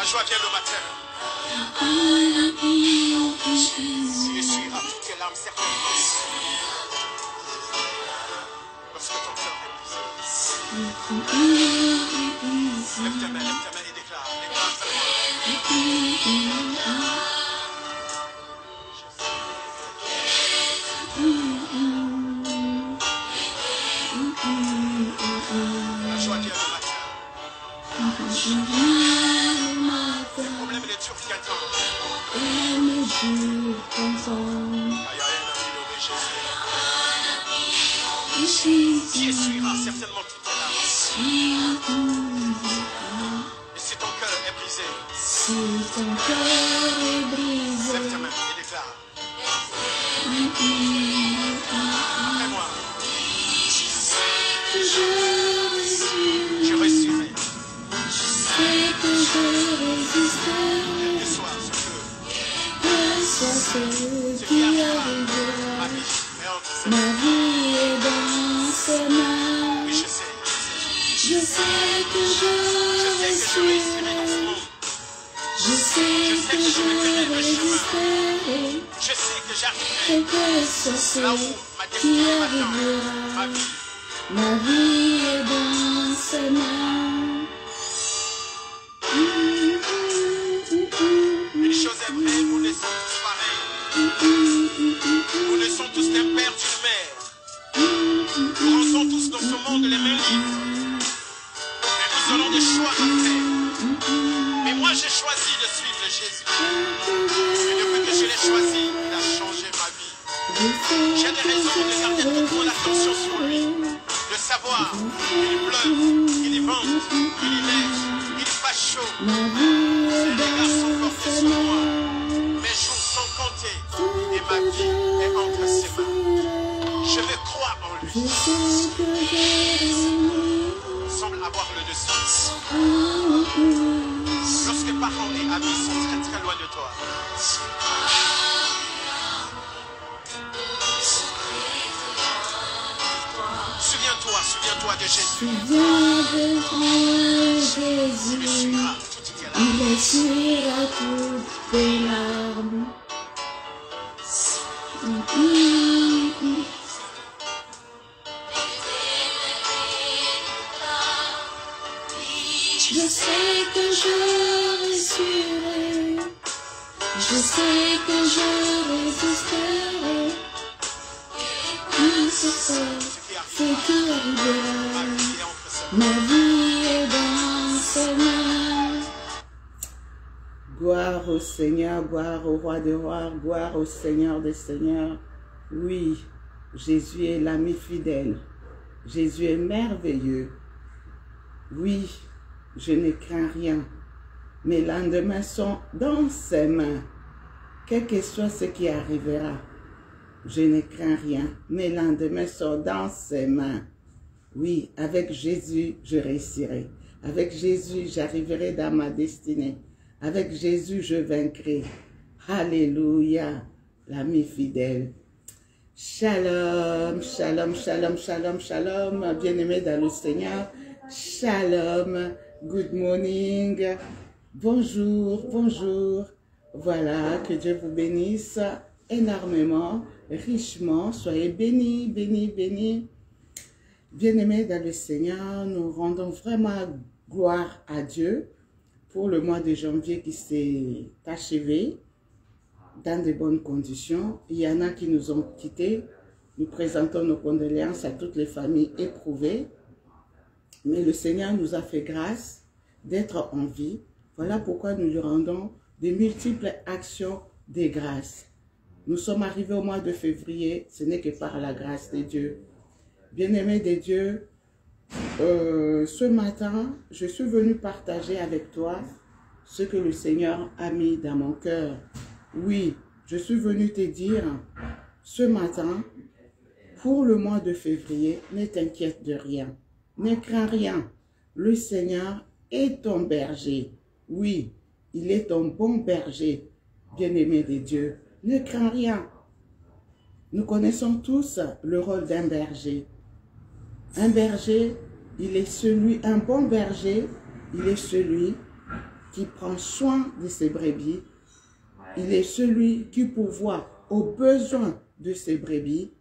joie vient le matin. Tu essuieras toutes tes larmes certainement. Lorsque ton cœur est brisé. Lève ta main et déclare. Déclare la joie vient le matin. Les problèmes et les durs qui attendent. Jésus. Tu essuieras certainement toutes tes larmes. Et si ton cœur est brisé, lève ta main et déclare. Après moi, je reçurai. Quel que soit ce qui arrivera, ma vie est entre ses mains. Oui, je sais que je réussirai dans ce monde. Je sais que je mettrai le chemin. Je sais que j'arriverai là où ma destinée m'attend. Ma vie est dans ses mains. Une chose est vraie, nous naissons tous pareils. Nous naissons tous d'un père, d'une mère. Nous rançons tous dans ce monde les mains libres. Mais nous aurons des choix à faire. Mais moi j'ai choisi de suivre Jésus. Et depuis que je l'ai choisi, il a changé ma vie. J'ai des raisons de garder toute mon attention sur lui. De savoir qu'il pleuve, qu'il y vente, qu'il y neige, qu'il fasse chaud. Ses regards sont portés sur moi. Mes jours sont comptés et ma vie est entre ses mains. Je vais croire en lui. Semble avoir le dessus. Lorsque parents et amis sont très très loin de toi. Souviens-toi de Jésus. Il essuiera toutes tes larmes. Je sais que je réussirai. Je sais que je résisterai. Ce qui arrivera, ma vie est dans ses mains. Gloire au Seigneur, gloire au Roi des Rois, gloire au Seigneur des Seigneurs. Oui, Jésus est l'ami fidèle. Jésus est merveilleux. Oui, je ne crains rien. Mes lendemains sont dans ses mains. Quel que soit ce qui arrivera, je ne crains rien. Mes lendemains sont dans ses mains. Oui, avec Jésus, je réussirai. Avec Jésus, j'arriverai dans ma destinée. Avec Jésus, je vaincrai. Alléluia, l'ami fidèle. Shalom, shalom, shalom, shalom, shalom. Bien-aimés dans le Seigneur. Shalom, good morning. Bonjour, bonjour. Voilà, que Dieu vous bénisse énormément, richement. Soyez bénis, bénis, bénis. Bien-aimés dans le Seigneur, nous rendons vraiment gloire à Dieu pour le mois de janvier qui s'est achevé dans de bonnes conditions. Il y en a qui nous ont quittés. Nous présentons nos condoléances à toutes les familles éprouvées. Mais le Seigneur nous a fait grâce d'être en vie. Voilà pourquoi nous lui rendons de multiples actions de grâce. Nous sommes arrivés au mois de février, ce n'est que par la grâce de Dieu. Bien-aimés de Dieu, ce matin, je suis venu partager avec toi ce que le Seigneur a mis dans mon cœur. Oui, je suis venu te dire, ce matin, pour le mois de février, ne t'inquiète de rien, ne crains rien. Le Seigneur est ton berger. Oui, il est ton bon berger, bien-aimé de Dieu. Ne crains rien. Nous connaissons tous le rôle d'un berger. Un berger, il est celui, un bon berger, il est celui qui prend soin de ses brebis. Il est celui qui pourvoit aux besoins de ses brebis.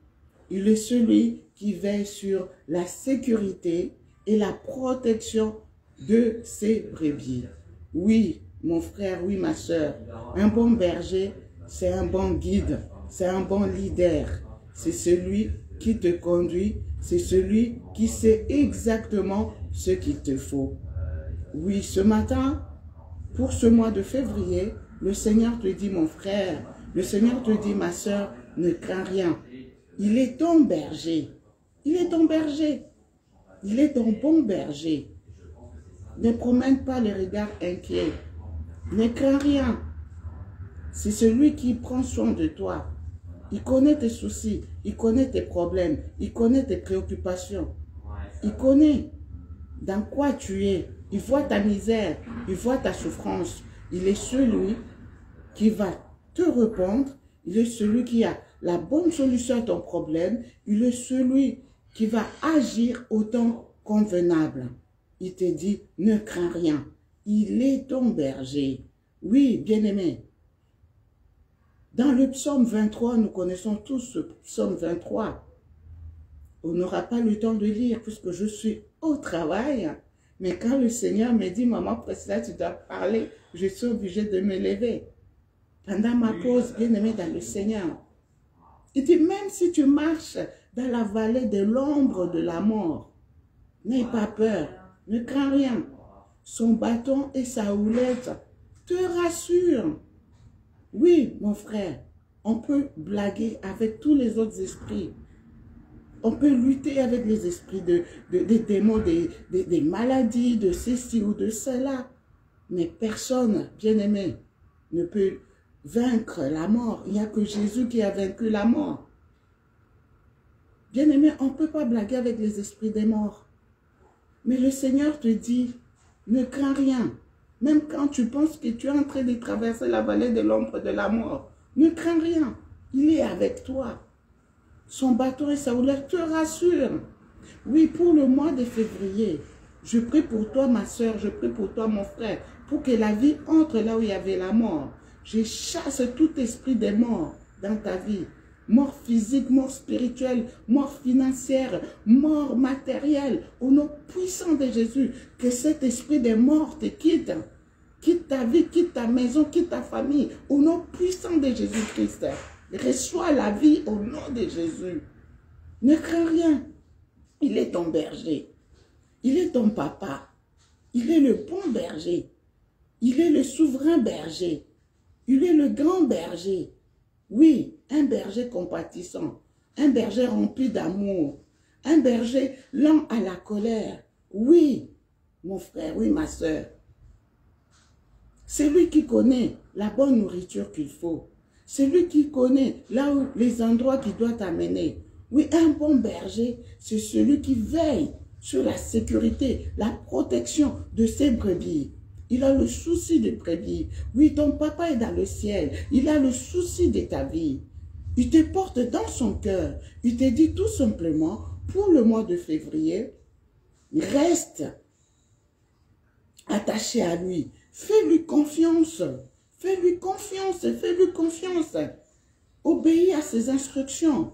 Il est celui qui veille sur la sécurité et la protection de ses brebis. Oui, mon frère, oui, ma soeur, un bon berger, c'est un bon guide, c'est un bon leader. C'est celui qui te conduit, c'est celui qui sait exactement ce qu'il te faut. Oui, ce matin, pour ce mois de février, le Seigneur te dit, mon frère, le Seigneur te dit, ma soeur, ne crains rien. Il est ton berger. Il est ton berger. Il est ton bon berger. Ne promène pas les regards inquiets. Ne crains rien. C'est celui qui prend soin de toi. Il connaît tes soucis. Il connaît tes problèmes. Il connaît tes préoccupations. Il connaît dans quoi tu es. Il voit ta misère. Il voit ta souffrance. Il est celui qui va te répondre. Il est celui qui a la bonne solution à ton problème. Il est celui qui va agir au temps convenable. Il te dit, ne crains rien. Il est ton berger. Oui, bien-aimé. Dans le psaume 23, nous connaissons tous ce psaume 23. On n'aura pas le temps de lire puisque je suis au travail. Mais quand le Seigneur me dit, maman Priscilla, tu dois parler, je suis obligée de me lever. Pendant ma pause, bien-aimé dans le Seigneur. Il dit, même si tu marches dans la vallée de l'ombre de la mort, n'aie pas peur, ne crains rien. Son bâton et sa houlette te rassurent. Oui, mon frère, on peut blaguer avec tous les autres esprits. On peut lutter avec les esprits des démons, des maladies, de ceci ou de cela. Mais personne, bien-aimé, ne peut vaincre la mort. Il n'y a que Jésus qui a vaincu la mort. Bien-aimé, on ne peut pas blaguer avec les esprits des morts. Mais le Seigneur te dit, ne crains rien. Même quand tu penses que tu es en train de traverser la vallée de l'ombre de la mort, ne crains rien. Il est avec toi. Son bâton et sa houlette te rassurent. Oui, pour le mois de février, je prie pour toi, ma soeur, je prie pour toi, mon frère, pour que la vie entre là où il y avait la mort. Je chasse tout esprit des morts dans ta vie. Mort physique, mort spirituelle, mort financière, mort matérielle. Au nom puissant de Jésus, que cet esprit des morts te quitte. Quitte ta vie, quitte ta maison, quitte ta famille. Au nom puissant de Jésus-Christ. Reçois la vie au nom de Jésus. Ne crains rien. Il est ton berger. Il est ton papa. Il est le bon berger. Il est le souverain berger. Il est le grand berger. Oui, un berger compatissant. Un berger rempli d'amour. Un berger lent à la colère. Oui, mon frère, oui, ma soeur. C'est lui qui connaît la bonne nourriture qu'il faut. C'est lui qui connaît là où les endroits qu'il doit t'amener. Oui, un bon berger, c'est celui qui veille sur la sécurité, la protection de ses brebis. Il a le souci des brebis. Oui, ton papa est dans le ciel. Il a le souci de ta vie. Il te porte dans son cœur. Il te dit tout simplement, pour le mois de février, reste attaché à lui. Fais-lui confiance. Fais-lui confiance. Fais-lui confiance. Obéis à ses instructions.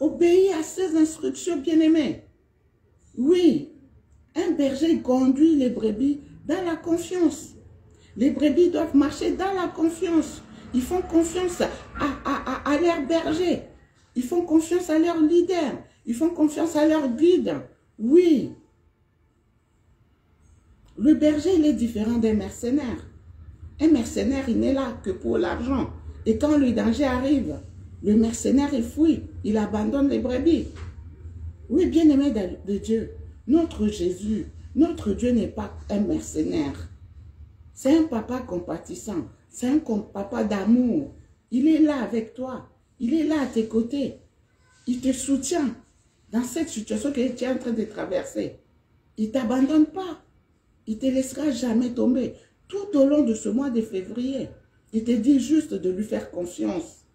Obéis à ses instructions, bien-aimés. Oui, un berger conduit les brebis dans la confiance. Les brebis doivent marcher dans la confiance. Ils font confiance à leur berger. Ils font confiance à leur leader. Ils font confiance à leur guide. Oui. Le berger, il est différent d'un mercenaire. Un mercenaire, il n'est là que pour l'argent. Et quand le danger arrive, le mercenaire, il fuit. Il abandonne les brebis. Oui, bien-aimé de Dieu, notre Jésus, notre Dieu n'est pas un mercenaire. C'est un papa compatissant. C'est un papa d'amour. Il est là avec toi. Il est là à tes côtés. Il te soutient dans cette situation que tu es en train de traverser. Il ne t'abandonne pas. Il ne te laissera jamais tomber. Tout au long de ce mois de février, il te dit juste de lui faire confiance.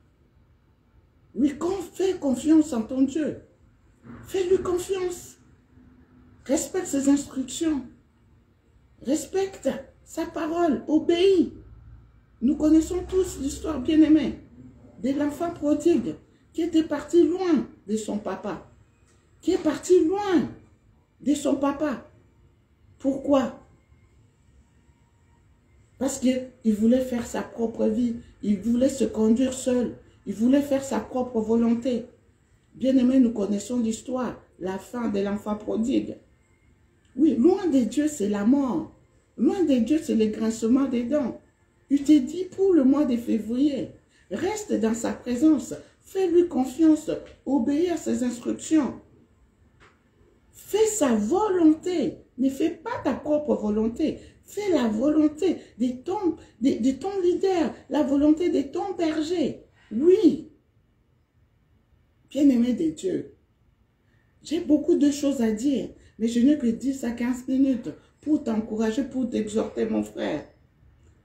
Oui, fais confiance en ton Dieu. Fais-lui confiance. Respecte ses instructions. Respecte sa parole, obéis. Nous connaissons tous l'histoire bien-aimée de l'enfant prodigue qui était parti loin de son papa. Qui est parti loin de son papa. Pourquoi? Parce qu'il voulait faire sa propre vie. Il voulait se conduire seul. Il voulait faire sa propre volonté. Bien-aimés, nous connaissons l'histoire, la fin de l'enfant prodigue. Oui, loin de Dieu, c'est la mort. Loin de Dieu, c'est le grincement des dents. Il te dit pour le mois de février, reste dans sa présence, fais-lui confiance, obéis à ses instructions. Fais sa volonté, ne fais pas ta propre volonté. Fais la volonté de ton leader, la volonté de ton berger. Oui. Bien-aimé de Dieu, j'ai beaucoup de choses à dire, mais je n'ai que 10 à 15 minutes pour t'encourager, pour t'exhorter, mon frère.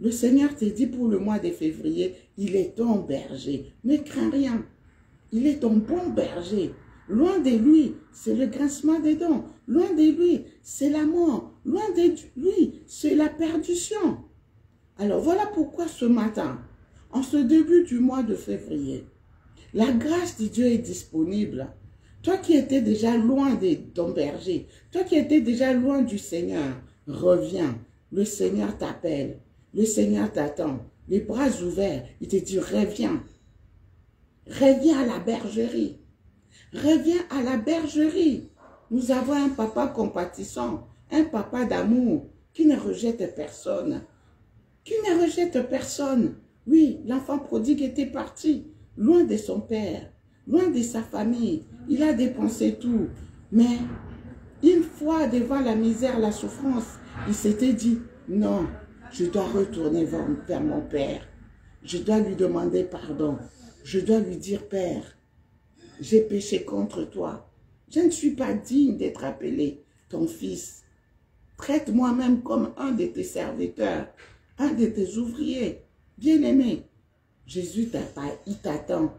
Le Seigneur te dit pour le mois de février, il est ton berger. Ne crains rien. Il est ton bon berger. Loin de lui, c'est le grincement des dents. Loin de lui, c'est la mort. Loin de lui, c'est la perdition. Alors voilà pourquoi ce matin, en ce début du mois de février, la grâce de Dieu est disponible. Toi qui étais déjà loin de ton berger, toi qui étais déjà loin du Seigneur, reviens. Le Seigneur t'appelle. Le Seigneur t'attend. Les bras ouverts, il te dit reviens. Reviens à la bergerie. Reviens à la bergerie. Nous avons un papa compatissant, un papa d'amour qui ne rejette personne. Qui ne rejette personne. Oui, l'enfant prodigue était parti, loin de son père, loin de sa famille. Il a dépensé tout. Mais une fois devant la misère, la souffrance, il s'était dit, non, je dois retourner vers mon père. Je dois lui demander pardon. Je dois lui dire, Père, j'ai péché contre toi. Je ne suis pas digne d'être appelé ton fils. Traite-moi même comme un de tes serviteurs, un de tes ouvriers. Bien-aimé, Jésus il t'attend.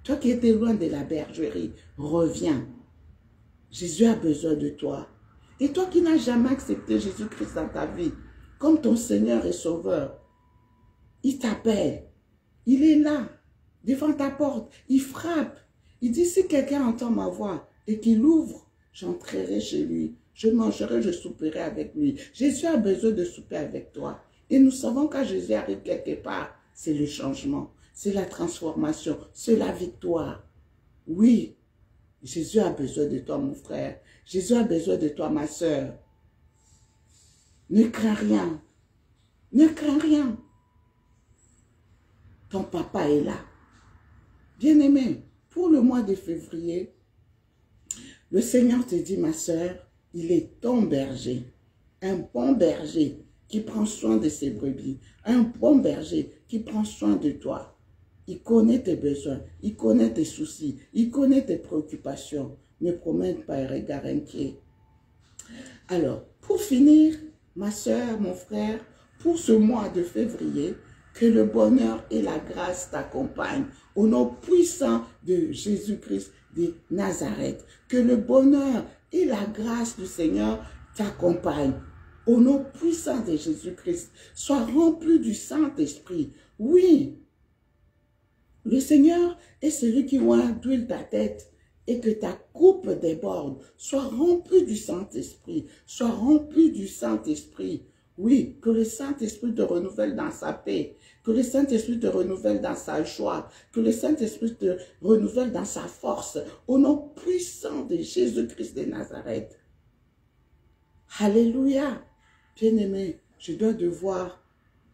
Toi qui étais loin de la bergerie, reviens. Jésus a besoin de toi. Et toi qui n'as jamais accepté Jésus-Christ dans ta vie, comme ton Seigneur et Sauveur, il t'appelle. Il est là, devant ta porte. Il frappe. Il dit, si quelqu'un entend ma voix et qu'il ouvre, j'entrerai chez lui. Je mangerai, je souperai avec lui. Jésus a besoin de souper avec toi. Et nous savons quand Jésus arrive quelque part, c'est le changement, c'est la transformation, c'est la victoire. Oui, Jésus a besoin de toi, mon frère. Jésus a besoin de toi, ma soeur. Ne crains rien. Ne crains rien. Ton papa est là. Bien-aimé, pour le mois de février, le Seigneur te dit, ma soeur, il est ton berger. Un bon berger qui prend soin de ses brebis. Un bon berger qui prend soin de toi. Il connaît tes besoins, il connaît tes soucis, il connaît tes préoccupations. Ne promène pas un regard inquiet. Alors, pour finir, ma soeur, mon frère, pour ce mois de février, que le bonheur et la grâce t'accompagnent. Au nom puissant de Jésus-Christ de Nazareth. Que le bonheur et la grâce du Seigneur t'accompagnent. Au nom puissant de Jésus-Christ. Sois rempli du Saint-Esprit. Oui. Le Seigneur est celui qui oint d'huile ta tête et que ta coupe déborde. Sois rempli du Saint-Esprit. Sois rempli du Saint-Esprit. Oui, que le Saint-Esprit te renouvelle dans sa paix, que le Saint-Esprit te renouvelle dans sa joie, que le Saint-Esprit te renouvelle dans sa force, au nom puissant de Jésus-Christ de Nazareth. Alléluia. Bien-aimés, je dois devoir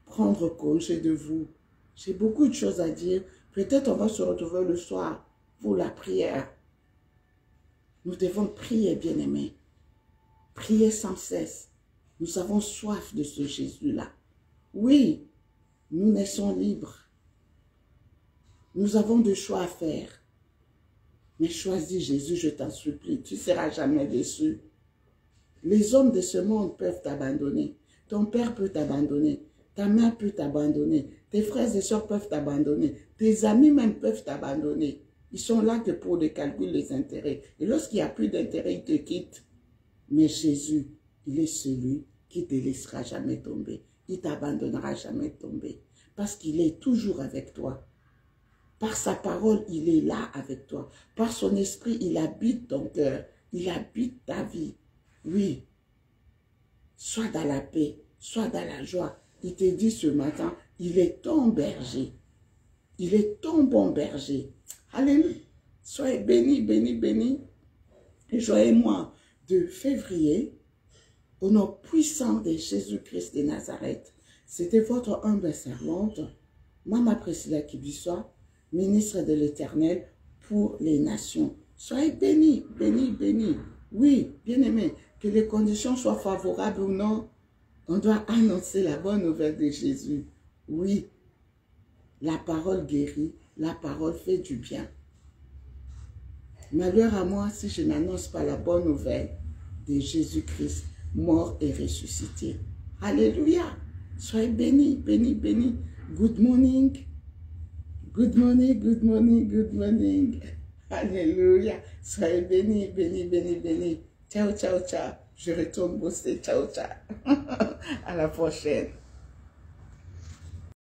prendre congé de vous. J'ai beaucoup de choses à dire. Peut-être on va se retrouver le soir pour la prière. Nous devons prier, bien-aimés. Prier sans cesse. Nous avons soif de ce Jésus-là. Oui, nous naissons libres. Nous avons des choix à faire. Mais choisis Jésus, je t'en supplie. Tu ne seras jamais déçu. Les hommes de ce monde peuvent t'abandonner. Ton père peut t'abandonner. Ta mère peut t'abandonner. Tes frères et sœurs peuvent t'abandonner. Tes amis même peuvent t'abandonner. Ils sont là que pour les calculs, les intérêts. Et lorsqu'il n'y a plus d'intérêt, ils te quittent. Mais Jésus, il est celui qui ne te laissera jamais tomber. il ne t'abandonnera jamais tomber. Parce qu'il est toujours avec toi. Par sa parole, il est là avec toi. Par son esprit, il habite ton cœur. Il habite ta vie. Oui. Sois dans la paix. Sois dans la joie. Il te dit ce matin, il est ton berger. Il est ton bon berger. Alléluia. Soyez bénis, bénis, bénis. Et joyeux mois de février, au nom puissant de Jésus-Christ de Nazareth. C'était votre humble servante, Maman Priscilla Kibisoa, ministre de l'Éternel pour les nations. Soyez bénis, bénis, bénis. Oui, bien-aimés, que les conditions soient favorables ou non, on doit annoncer la bonne nouvelle de Jésus. Oui, la parole guérit, la parole fait du bien. Malheur à moi si je n'annonce pas la bonne nouvelle de Jésus-Christ, mort et ressuscité. Alléluia. Soyez bénis, bénis, bénis. Good morning. Good morning, good morning, good morning. Alléluia. Soyez bénis, bénis, bénis, bénis. Ciao, ciao, ciao. Je retourne bosser. Ciao, ciao. À la prochaine.